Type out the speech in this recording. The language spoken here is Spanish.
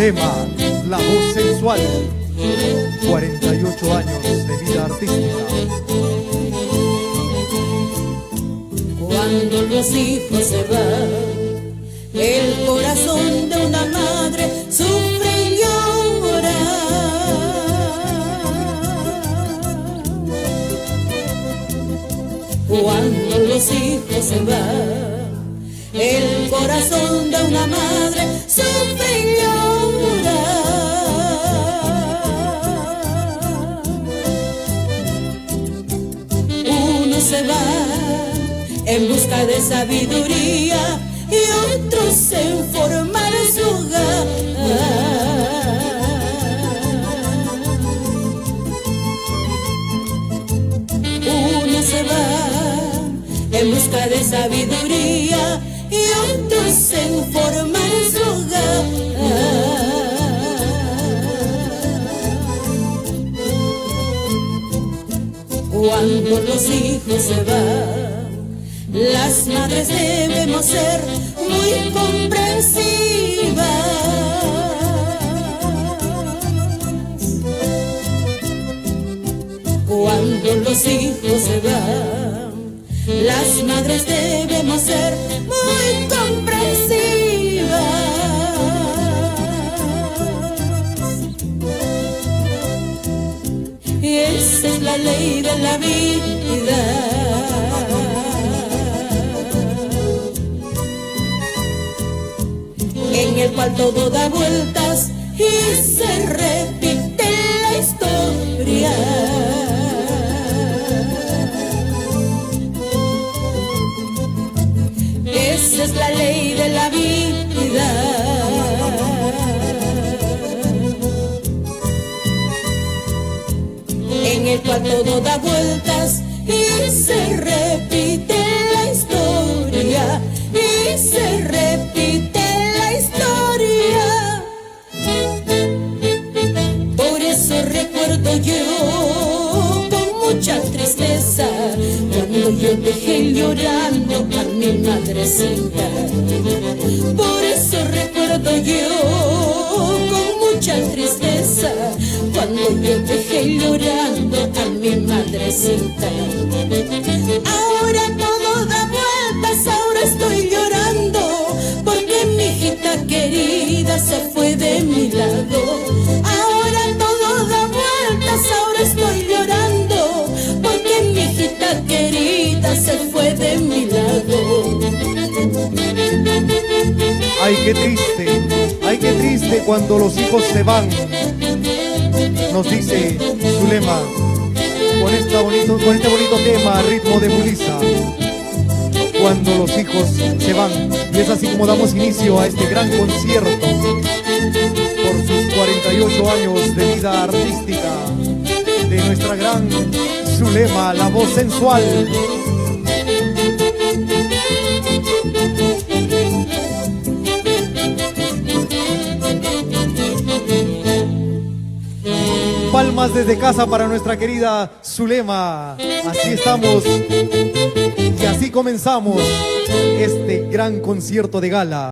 Zulema, la voz sensual, 48 años de vida artística. Cuando los hijos se van, el corazón de una madre sufre y llora. Cuando los hijos se van, el corazón de una madre sufre y llora. Uno se va en busca de sabiduría y otros en formar su hogar. Uno se va en busca de sabiduría y otros en formar su hogar. Cuando los hijos se van, las madres debemos ser muy comprensivas. Cuando los hijos se van, las madres debemos ser muy comprensivas. Y esa es la ley de la vida. En el cual todo da vueltas y se repite la historia. Esa es la ley de la vida. En el cual todo da vueltas y se repite la historia. Y se repite la historia. Por eso recuerdo yo con mucha tristeza cuando yo dejé llorando a mi madrecita. Por eso recuerdo yo con mucha tristeza cuando yo dejé llorando a mi madrecita. Ahora todo da vueltas, ahora estoy llorando porque mi hijita querida se fue de mi lado. Ahora todo da vueltas, ahora estoy llorando porque mi hijita querida se fue de mi lado. Ay, qué triste cuando los hijos se van, nos dice Zulema con este bonito tema a ritmo de Mulisa. Cuando los hijos se van, y es así como damos inicio a este gran concierto por sus 48 años de vida artística de nuestra gran Zulema, la voz sensual. Palmas desde casa para nuestra querida Zulema. Así estamos y así comenzamos este gran concierto de gala.